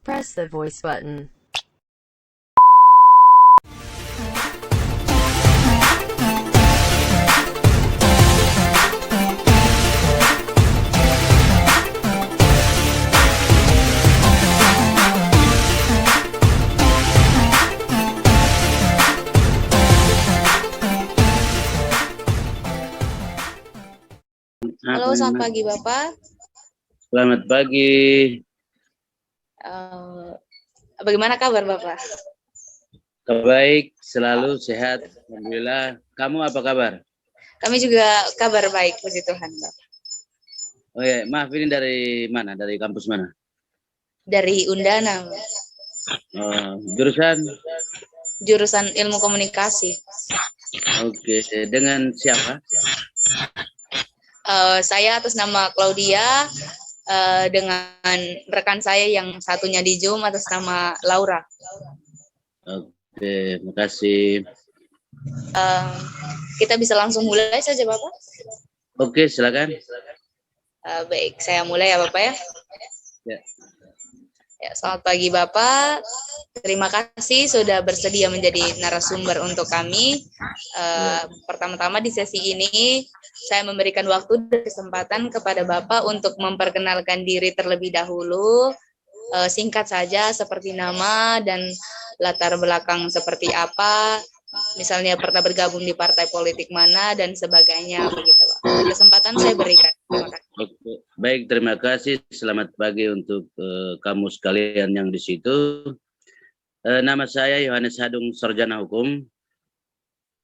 Press the voice button. Halo, selamat pagi Bapak. Selamat pagi. Bagaimana kabar Bapak? Baik, selalu sehat. Alhamdulillah. Kamu apa kabar? Kami juga kabar baik, puji Tuhan Bapak. Oh ya, maaf ini dari mana? Dari kampus mana? Dari Undana, Jurusan? jurusan Ilmu Komunikasi. Oke, dengan siapa? Saya atas nama Claudia, dengan rekan saya yang satunya di Zoom atas nama Laura. Oke, makasih. Kita bisa langsung mulai saja Bapak? Oke, silakan. Baik, saya mulai ya Bapak ya. Ya, selamat pagi Bapak. Terima kasih sudah bersedia menjadi narasumber untuk kami. Pertama-tama di sesi ini saya memberikan waktu dan kesempatan kepada Bapak untuk memperkenalkan diri terlebih dahulu. Singkat saja seperti nama dan latar belakang seperti apa. Misalnya pernah bergabung di partai politik mana dan sebagainya begitu Pak. Kesempatan saya berikan. Terima kasih. Oke. Baik, terima kasih. Selamat pagi untuk kamu sekalian yang di situ. Nama saya Yohanes Hadung Sarjana Hukum,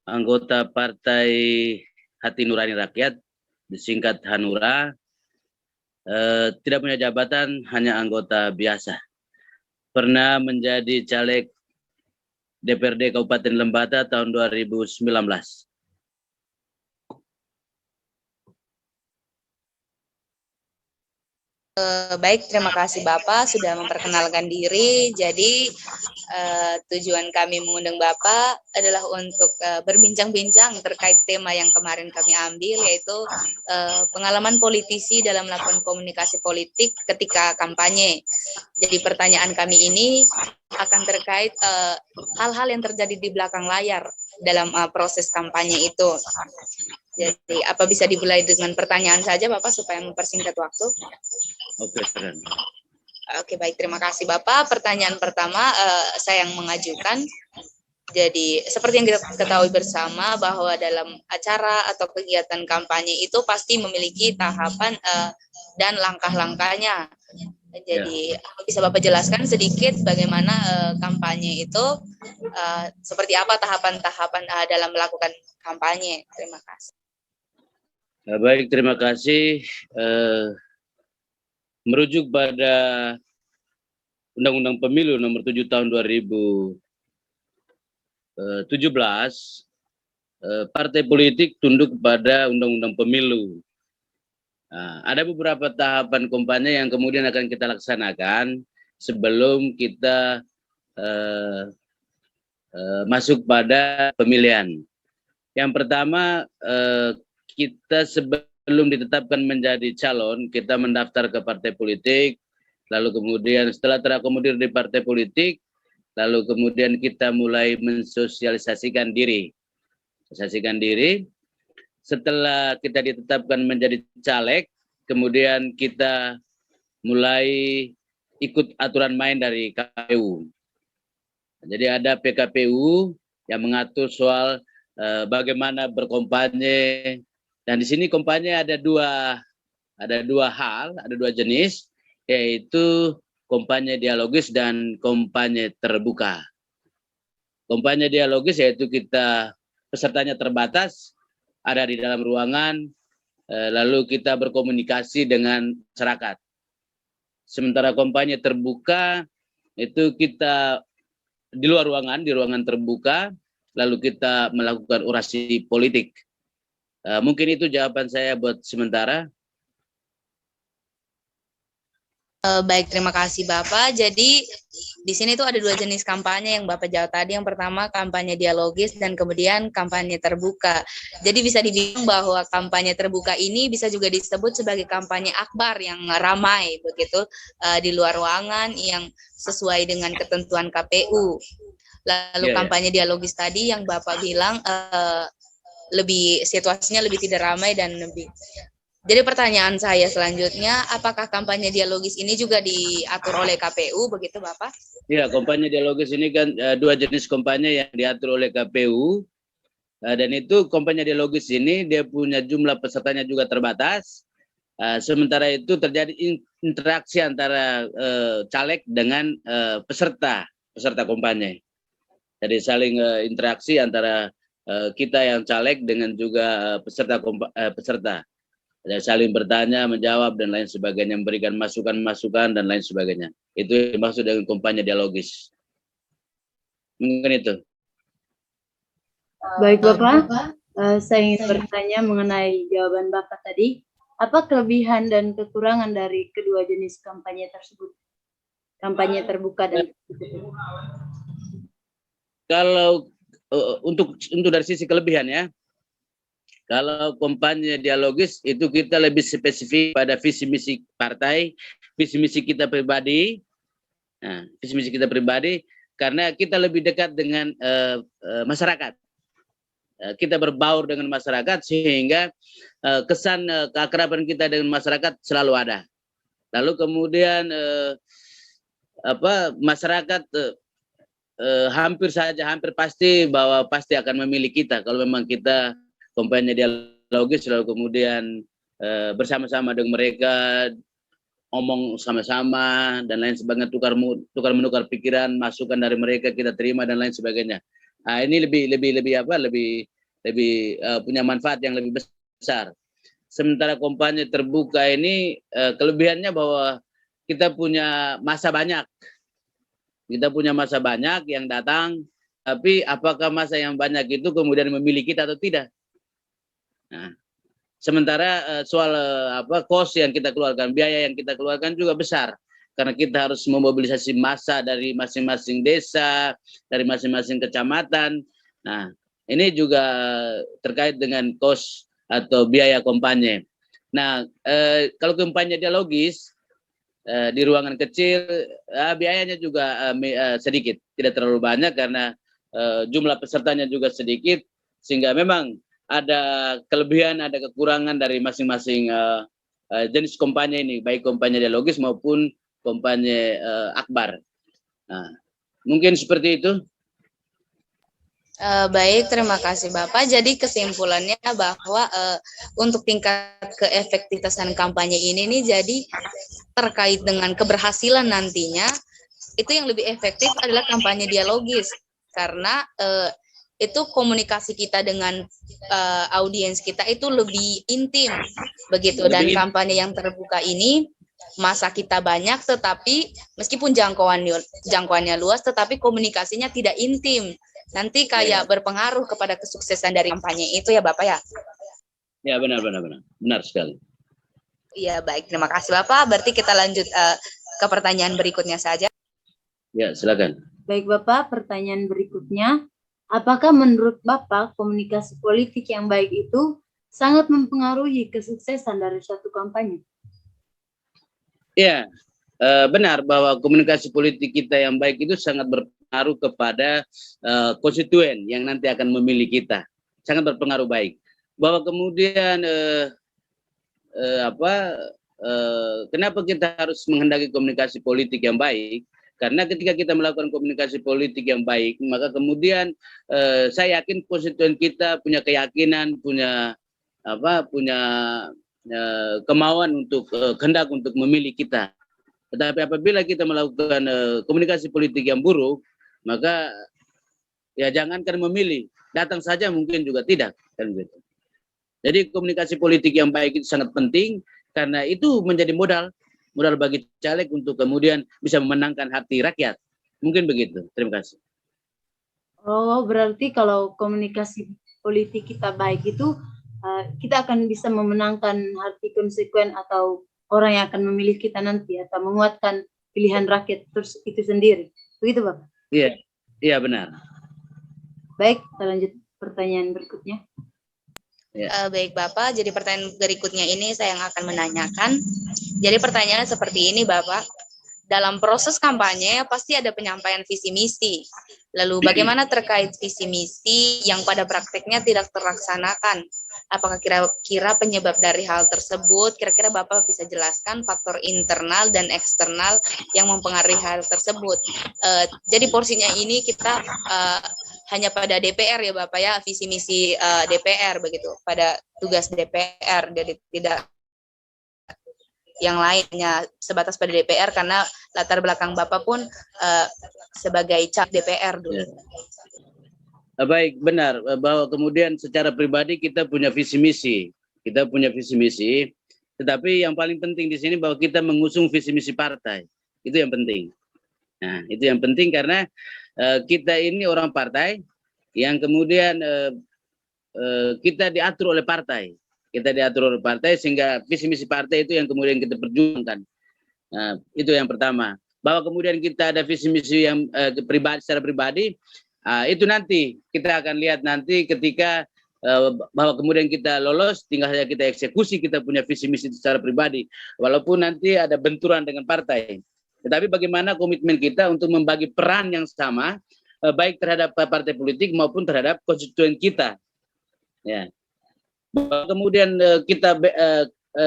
anggota Partai Hati Nurani Rakyat, disingkat Hanura. Tidak punya jabatan, hanya anggota biasa. Pernah menjadi caleg DPRD Kabupaten Lembata tahun 2019. Baik, terima kasih Bapak sudah memperkenalkan diri. Jadi tujuan kami mengundang Bapak adalah untuk berbincang-bincang terkait tema yang kemarin kami ambil, yaitu pengalaman politisi dalam melakukan komunikasi politik ketika kampanye. Jadi pertanyaan kami ini akan terkait hal-hal yang terjadi di belakang layar dalam proses kampanye itu. Jadi apa bisa dimulai dengan pertanyaan saja Bapak supaya mempersingkat waktu? Oke, keren. Oke, baik, terima kasih Bapak. Pertanyaan pertama saya yang mengajukan. Jadi seperti yang kita ketahui bersama bahwa dalam acara atau kegiatan kampanye itu pasti memiliki tahapan dan langkah-langkahnya. Jadi bisa Bapak jelaskan sedikit bagaimana kampanye itu seperti apa tahapan-tahapan dalam melakukan kampanye. Terima kasih. Baik, terima kasih. Merujuk pada Undang-Undang Pemilu Nomor 7 Tahun 2017, partai politik tunduk kepada Undang-Undang Pemilu. Nah, ada beberapa tahapan kampanye yang kemudian akan kita laksanakan sebelum kita masuk pada pemilihan. Yang pertama, kita sebelum ditetapkan menjadi calon, kita mendaftar ke partai politik, lalu kemudian setelah terakomodir di partai politik, lalu kemudian kita mulai mensosialisasikan diri. Setelah kita ditetapkan menjadi caleg, kemudian kita mulai ikut aturan main dari KPU. Jadi ada PKPU yang mengatur soal bagaimana berkampanye, dan di sini kampanye ada dua hal, ada dua jenis, yaitu kampanye dialogis dan kampanye terbuka. Kampanye dialogis yaitu kita pesertanya terbatas, ada di dalam ruangan, lalu kita berkomunikasi dengan masyarakat. Sementara kampanye terbuka itu kita di luar ruangan, di ruangan terbuka, lalu kita melakukan orasi politik. Mungkin itu jawaban saya buat sementara. Baik, terima kasih Bapak. Jadi di sini tuh ada 2 jenis kampanye yang Bapak jawab tadi. Yang pertama kampanye dialogis dan kemudian kampanye terbuka. Jadi bisa dibilang bahwa kampanye terbuka ini bisa juga disebut sebagai kampanye akbar yang ramai begitu di luar ruangan yang sesuai dengan ketentuan KPU. Lalu kampanye dialogis tadi yang Bapak bilang lebih situasinya lebih tidak ramai dan lebih. Jadi pertanyaan saya selanjutnya, apakah kampanye dialogis ini juga diatur oleh KPU, begitu Bapak? Ya, kampanye dialogis ini kan 2 jenis kampanye yang diatur oleh KPU. Dan itu kampanye dialogis ini dia punya jumlah pesertanya juga terbatas. Sementara itu terjadi interaksi antara caleg dengan peserta kampanye. Jadi saling interaksi antara kita yang caleg dengan juga peserta. Ada saling bertanya, menjawab, dan lain sebagainya, memberikan masukan-masukan, dan lain sebagainya. Itu yang dimaksud dengan kampanye dialogis. Mungkin itu. Baik Bapak, saya ingin bertanya mengenai jawaban Bapak tadi. Apa kelebihan dan kekurangan dari kedua jenis kampanye tersebut? Kampanye terbuka dan tertutup. Kalau untuk dari sisi kelebihan ya, kalau kampanye dialogis itu kita lebih spesifik pada visi misi partai, visi misi kita pribadi. Nah, visi misi kita pribadi karena kita lebih dekat dengan masyarakat. Kita berbaur dengan masyarakat sehingga kesan keakraban kita dengan masyarakat selalu ada. Lalu kemudian masyarakat hampir pasti bahwa pasti akan memilih kita kalau memang kita kampanye dialogis, lalu kemudian bersama-sama dengan mereka, ngomong sama-sama dan lain sebagainya, tukar menukar pikiran, masukan dari mereka kita terima dan lain sebagainya. Nah, ini lebih punya manfaat yang lebih besar. Sementara kampanye terbuka ini kelebihannya bahwa kita punya masa banyak. Kita punya masa banyak yang datang, tapi apakah masa yang banyak itu kemudian memilih kita atau tidak? Nah, sementara soal cost yang kita keluarkan, biaya yang kita keluarkan juga besar karena kita harus memobilisasi massa dari masing-masing desa, dari masing-masing kecamatan. Nah, ini juga terkait dengan cost atau biaya kampanye. Nah, kalau kampanye dialogis di ruangan kecil, biayanya juga sedikit, tidak terlalu banyak karena jumlah pesertanya juga sedikit, sehingga memang ada kelebihan, ada kekurangan dari masing-masing jenis kampanye ini, baik kampanye dialogis maupun kampanye akbar. Nah, mungkin seperti itu. Baik, terima kasih Bapak. Jadi kesimpulannya bahwa untuk tingkat keefektifan kampanye ini nih, jadi terkait dengan keberhasilan nantinya, itu yang lebih efektif adalah kampanye dialogis karena itu komunikasi kita dengan audiens kita itu lebih intim begitu, dan kampanye yang terbuka ini masa kita banyak tetapi meskipun jangkauannya luas tetapi komunikasinya tidak intim, nanti kayak berpengaruh kepada kesuksesan dari kampanye itu ya Bapak ya. Ya, benar sekali. Iya, baik, terima kasih Bapak. Berarti kita lanjut ke pertanyaan berikutnya saja. Ya, silakan. Baik Bapak, pertanyaan berikutnya, apakah menurut Bapak komunikasi politik yang baik itu sangat mempengaruhi kesuksesan dari suatu kampanye? Ya, benar bahwa komunikasi politik kita yang baik itu sangat berpengaruh kepada konstituen yang nanti akan memilih kita. Sangat berpengaruh baik. Bahwa kemudian kenapa kita harus menghendaki komunikasi politik yang baik? Karena ketika kita melakukan komunikasi politik yang baik, maka kemudian saya yakin konstituen kita punya keyakinan, punya kemauan untuk kehendak untuk memilih kita. Tetapi apabila kita melakukan komunikasi politik yang buruk, maka ya jangankan memilih, datang saja mungkin juga tidak, kan gitu. Jadi komunikasi politik yang baik itu sangat penting karena itu menjadi modal bagi caleg untuk kemudian bisa memenangkan hati rakyat. Mungkin begitu. Terima kasih. Oh, berarti kalau komunikasi politik kita baik itu kita akan bisa memenangkan hati konstituen atau orang yang akan memilih kita nanti atau menguatkan pilihan rakyat terus itu sendiri. Begitu, Bapak? Iya, iya benar. Baik, kita lanjut pertanyaan berikutnya. Baik Bapak, jadi pertanyaan berikutnya ini saya yang akan menanyakan. Jadi pertanyaannya seperti ini Bapak. Dalam proses kampanye pasti ada penyampaian visi misi. Lalu bagaimana terkait visi misi yang pada prakteknya tidak terlaksanakan? Apakah kira-kira penyebab dari hal tersebut? Kira-kira Bapak bisa jelaskan faktor internal dan eksternal yang mempengaruhi hal tersebut. Jadi porsinya ini kita hanya pada DPR ya Bapak ya, visi misi DPR begitu, pada tugas DPR, jadi tidak yang lainnya sebatas pada DPR karena latar belakang Bapak pun sebagai cap DPR dulu. Baik, benar bahwa kemudian secara pribadi kita punya visi misi. Kita punya visi misi, tetapi yang paling penting di sini bahwa kita mengusung visi misi partai. Itu yang penting. Nah, itu yang penting karena kita ini orang partai yang kemudian kita diatur oleh partai. Kita diatur oleh partai sehingga visi misi partai itu yang kemudian kita perjuangkan. Nah, itu yang pertama. Bahwa kemudian kita ada visi misi yang pribadi secara pribadi, itu nanti kita akan lihat nanti ketika bahwa kemudian kita lolos, tinggal saja kita eksekusi, kita punya visi misi secara pribadi. Walaupun nanti ada benturan dengan partai. Tetapi bagaimana komitmen kita untuk membagi peran yang sama, baik terhadap partai politik maupun terhadap konstituen kita. Ya. Kemudian kita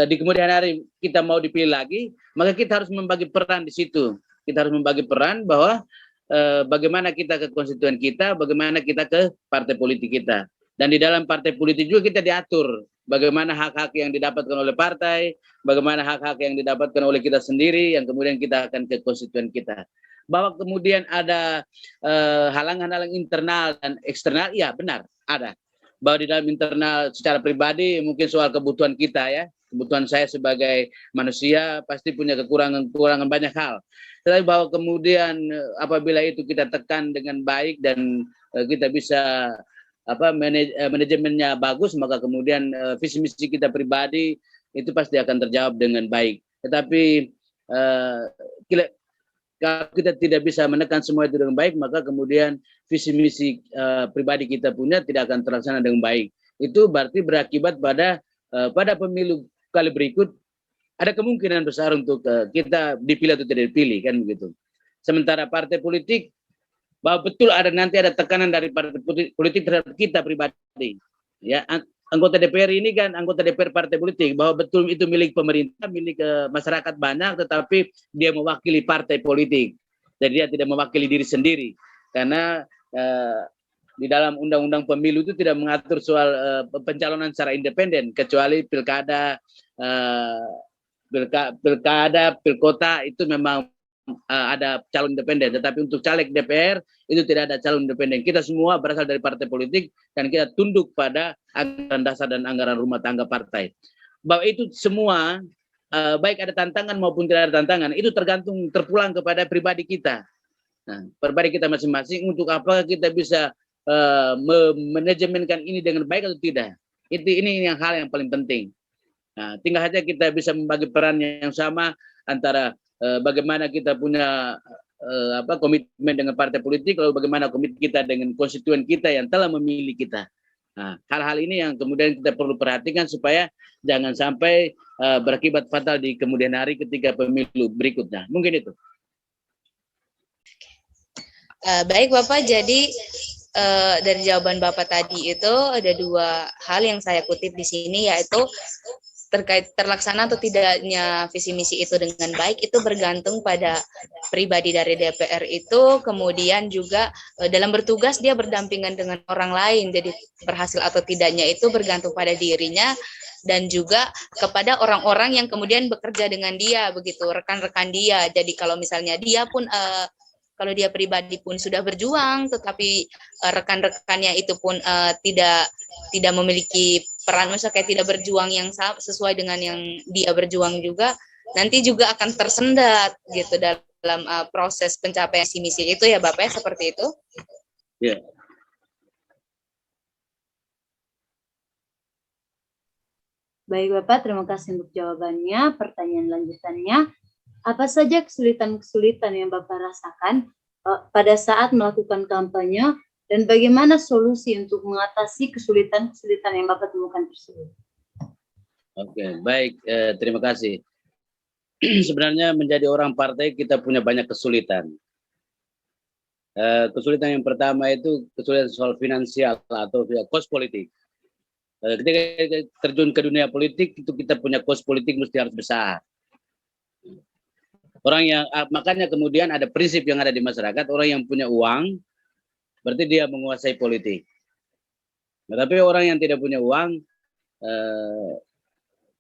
di kemudian hari kita mau dipilih lagi, maka kita harus membagi peran di situ. Kita harus membagi peran bahwa bagaimana kita ke konstituen kita, bagaimana kita ke partai politik kita. Dan di dalam partai politik juga kita diatur bagaimana hak-hak yang didapatkan oleh partai, bagaimana hak-hak yang didapatkan oleh kita sendiri, yang kemudian kita akan ke konstituen kita. Bahwa kemudian ada halangan-halangan internal dan eksternal, ya benar, ada. Bahwa di dalam internal secara pribadi mungkin soal kebutuhan kita ya, kebutuhan saya sebagai manusia pasti punya kekurangan banyak hal. Tetapi bahwa kemudian apabila itu kita tekan dengan baik dan kita bisa manajemennya bagus, maka kemudian visi misi kita pribadi itu pasti akan terjawab dengan baik. Tetapi kalau kita tidak bisa menekan semua itu dengan baik, maka kemudian visi misi pribadi kita punya tidak akan terlaksana dengan baik. Itu berarti berakibat pada pemilu kali berikut ada kemungkinan besar untuk kita dipilih atau tidak dipilih, kan begitu. Sementara partai politik bahwa betul nanti ada tekanan dari partai politik terhadap kita pribadi. Ya, anggota DPR ini kan anggota DPR partai politik, bahwa betul itu milik pemerintah, milik masyarakat banyak, tetapi dia mewakili partai politik. Jadi dia tidak mewakili diri sendiri. Karena di dalam undang-undang pemilu itu tidak mengatur soal pencalonan secara independen, kecuali pilkada, pilkota itu memang ada calon independen, tetapi untuk caleg DPR itu tidak ada calon independen. Kita semua berasal dari partai politik dan kita tunduk pada anggaran dasar dan anggaran rumah tangga partai. Bahwa itu semua baik ada tantangan maupun tidak ada tantangan, itu terpulang kepada pribadi kita. Nah, pribadi kita masing-masing untuk apa kita bisa memanajemenkan ini dengan baik atau tidak. Ini hal yang paling penting. Nah, tinggal saja kita bisa membagi peran yang sama antara bagaimana kita punya komitmen dengan partai politik, lalu bagaimana komitmen kita dengan konstituen kita yang telah memilih kita. Nah, hal-hal ini yang kemudian kita perlu perhatikan supaya jangan sampai berakibat fatal di kemudian hari ketika pemilu berikutnya. Mungkin itu. Baik Bapak, jadi dari jawaban Bapak tadi itu ada dua hal yang saya kutip di sini, yaitu terkait terlaksana atau tidaknya visi misi itu dengan baik itu bergantung pada pribadi dari DPR itu, kemudian juga dalam bertugas dia berdampingan dengan orang lain, jadi berhasil atau tidaknya itu bergantung pada dirinya dan juga kepada orang-orang yang kemudian bekerja dengan dia, begitu, rekan-rekan dia. Jadi kalau misalnya dia pun kalau dia pribadi pun sudah berjuang, tetapi rekan-rekannya itu pun tidak memiliki peran, misalnya kayak tidak berjuang yang sesuai dengan yang dia berjuang juga, nanti juga akan tersendat gitu dalam proses pencapaian visi misi itu ya Bapak, seperti itu. Ya. Baik Bapak, terima kasih untuk jawabannya. Pertanyaan lanjutannya, apa saja kesulitan-kesulitan yang Bapak rasakan pada saat melakukan kampanye dan bagaimana solusi untuk mengatasi kesulitan-kesulitan yang Bapak temukan tersebut? Oke, baik. Terima kasih. Sebenarnya menjadi orang partai kita punya banyak kesulitan. Kesulitan yang pertama itu kesulitan soal finansial atau kos politik. Ketika kita terjun ke dunia politik itu kita punya kos politik mesti harus besar. Makanya kemudian ada prinsip yang ada di masyarakat, orang yang punya uang berarti dia menguasai politik. Tapi orang yang tidak punya uang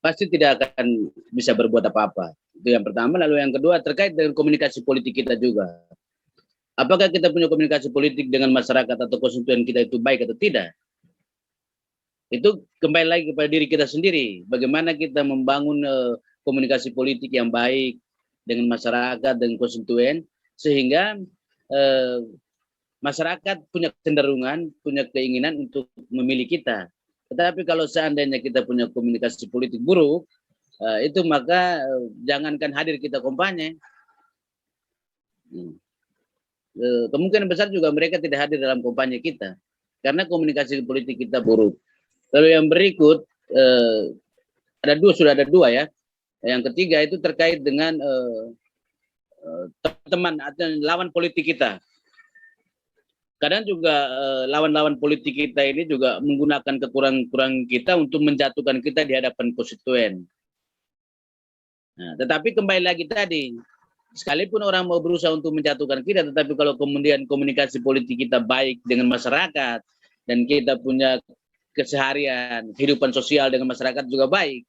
pasti tidak akan bisa berbuat apa-apa. Itu yang pertama. Lalu yang kedua terkait dengan komunikasi politik kita juga. Apakah kita punya komunikasi politik dengan masyarakat atau konstituen kita itu baik atau tidak? Itu kembali lagi kepada diri kita sendiri. Bagaimana kita membangun komunikasi politik yang baik dengan masyarakat dan konstituen sehingga masyarakat punya kecenderungan, punya keinginan untuk memilih kita. Tetapi kalau seandainya kita punya komunikasi politik buruk, itu maka jangankan hadir kita kampanye. Kemungkinan besar juga mereka tidak hadir dalam kampanye kita karena komunikasi politik kita buruk. Lalu yang berikut sudah ada dua ya. Yang ketiga itu terkait dengan teman atau lawan politik kita. Kadang juga lawan-lawan politik kita ini juga menggunakan kekurangan kita untuk menjatuhkan kita di hadapan konstituen. Nah, tetapi kembali lagi tadi, sekalipun orang mau berusaha untuk menjatuhkan kita, tetapi kalau kemudian komunikasi politik kita baik dengan masyarakat dan kita punya keseharian, kehidupan sosial dengan masyarakat juga baik,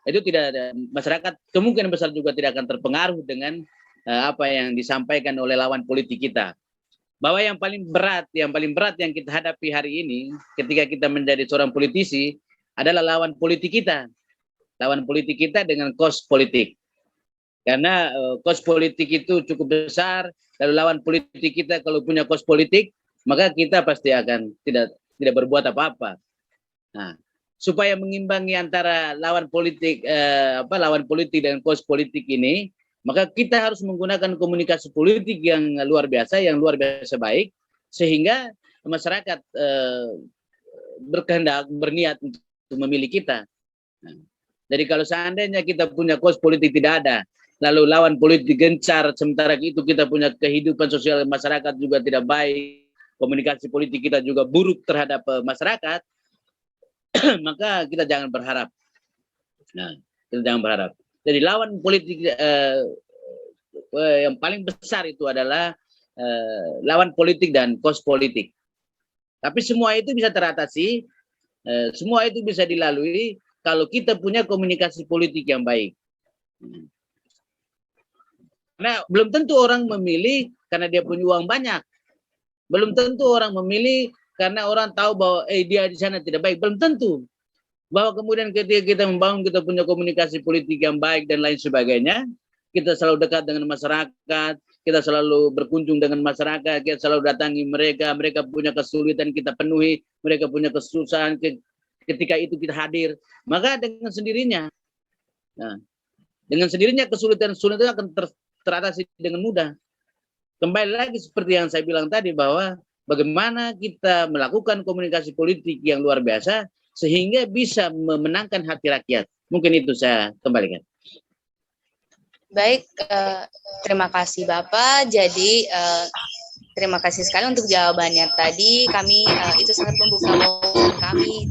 itu tidak ada masyarakat kemungkinan besar juga tidak akan terpengaruh dengan apa yang disampaikan oleh lawan politik kita. Bahwa yang paling berat yang kita hadapi hari ini ketika kita menjadi seorang politisi adalah lawan politik kita. Lawan politik kita dengan kos politik. Karena kos politik itu cukup besar, lalu lawan politik kita kalau punya kos politik, maka kita pasti akan tidak berbuat apa-apa. Nah, supaya mengimbangi antara lawan politik dan kos politik ini, maka kita harus menggunakan komunikasi politik yang luar biasa baik, sehingga masyarakat berniat untuk memilih kita. Nah, jadi kalau seandainya kita punya kos politik tidak ada, lalu lawan politik gencar, sementara itu kita punya kehidupan sosial masyarakat juga tidak baik, komunikasi politik kita juga buruk terhadap masyarakat, maka kita jangan berharap. Nah, kita jangan berharap. Jadi lawan politik yang paling besar itu adalah lawan politik dan kos politik. Tapi semua itu bisa teratasi, semua itu bisa dilalui kalau kita punya komunikasi politik yang baik. Karena belum tentu orang memilih karena dia punya uang banyak. Belum tentu orang memilih karena orang tahu bahwa dia di sana tidak baik. Belum tentu. Bahwa kemudian ketika kita membangun, kita punya komunikasi politik yang baik dan lain sebagainya, kita selalu dekat dengan masyarakat, kita selalu berkunjung dengan masyarakat, kita selalu datangi mereka, mereka punya kesulitan kita penuhi, mereka punya kesusahan, ketika itu kita hadir, maka dengan sendirinya, kesulitan akan teratasi dengan mudah. Kembali lagi seperti yang saya bilang tadi bahwa bagaimana kita melakukan komunikasi politik yang luar biasa sehingga bisa memenangkan hati rakyat. Mungkin itu saya kembalikan. Baik, terima kasih Bapak. Jadi terima kasih sekali untuk jawabannya tadi. Kami itu sangat membuka wawasan kami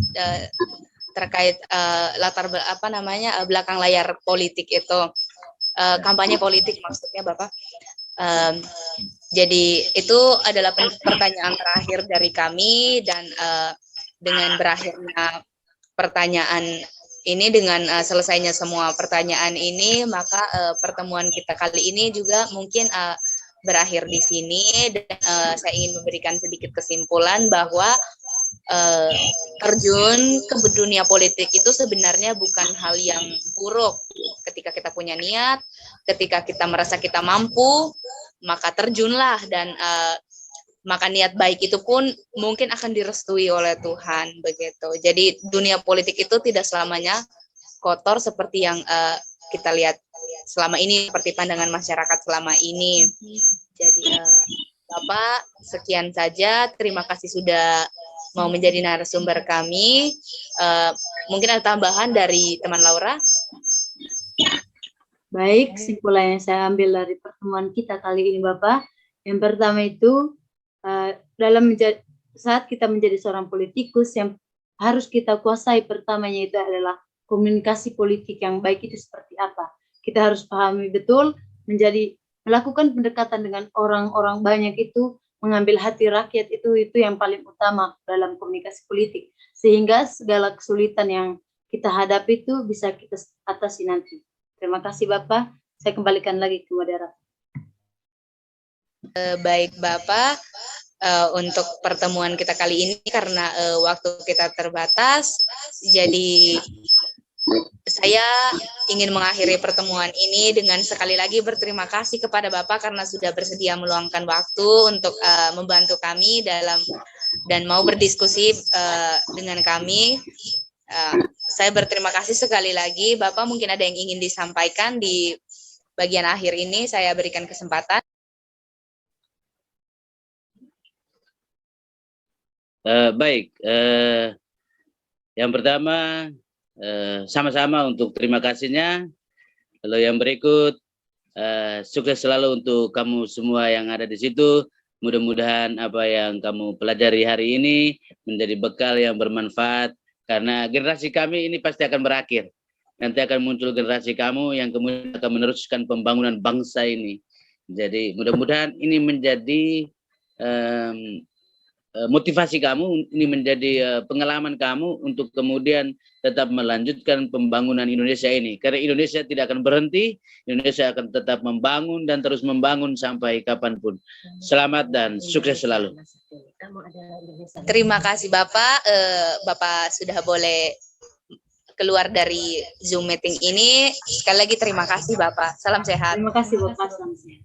terkait belakang layar politik itu, kampanye politik maksudnya Bapak. Jadi itu adalah pertanyaan terakhir dari kami, dan dengan berakhirnya pertanyaan ini, dengan selesainya semua pertanyaan ini, maka pertemuan kita kali ini juga mungkin berakhir di sini, dan saya ingin memberikan sedikit kesimpulan bahwa terjun ke dunia politik itu sebenarnya bukan hal yang buruk. Ketika kita punya niat, ketika kita merasa kita mampu, maka terjunlah, dan maka niat baik itu pun mungkin akan direstui oleh Tuhan, begitu. Jadi dunia politik itu tidak selamanya kotor seperti yang kita lihat selama ini, seperti pandangan masyarakat selama ini. Jadi Bapak, sekian saja. Terima kasih sudah mau menjadi narasumber kami. Mungkin ada tambahan dari teman Laura? Baik, kesimpulan yang saya ambil dari pertemuan kita kali ini, Bapak. Yang pertama itu, saat kita menjadi seorang politikus, yang harus kita kuasai pertamanya itu adalah komunikasi politik yang baik itu seperti apa. Kita harus pahami betul, melakukan pendekatan dengan orang-orang banyak itu, mengambil hati rakyat itu yang paling utama dalam komunikasi politik. Sehingga segala kesulitan yang kita hadapi itu bisa kita atasi nanti. Terima kasih Bapak. Saya kembalikan lagi ke moderator. Baik Bapak, untuk pertemuan kita kali ini karena waktu kita terbatas, jadi saya ingin mengakhiri pertemuan ini dengan sekali lagi berterima kasih kepada Bapak karena sudah bersedia meluangkan waktu untuk membantu kami dan mau berdiskusi dengan kami. Saya berterima kasih sekali lagi. Bapak, mungkin ada yang ingin disampaikan di bagian akhir ini, saya berikan kesempatan. Baik, yang pertama sama-sama untuk terima kasihnya. Lalu yang berikut, sukses selalu untuk kamu semua yang ada di situ. Mudah-mudahan apa yang kamu pelajari hari ini menjadi bekal yang bermanfaat, karena generasi kami ini pasti akan berakhir. Nanti akan muncul generasi kamu yang kemudian akan meneruskan pembangunan bangsa ini. Jadi mudah-mudahan ini menjadi motivasi kamu, ini menjadi pengalaman kamu untuk kemudian tetap melanjutkan pembangunan Indonesia ini. Karena Indonesia tidak akan berhenti, Indonesia akan tetap membangun dan terus membangun sampai kapanpun. Selamat dan sukses selalu. Terima kasih Bapak. Bapak sudah boleh keluar dari Zoom meeting ini. Sekali lagi terima kasih Bapak. Salam sehat. Terima kasih Bapak. Salam sehat.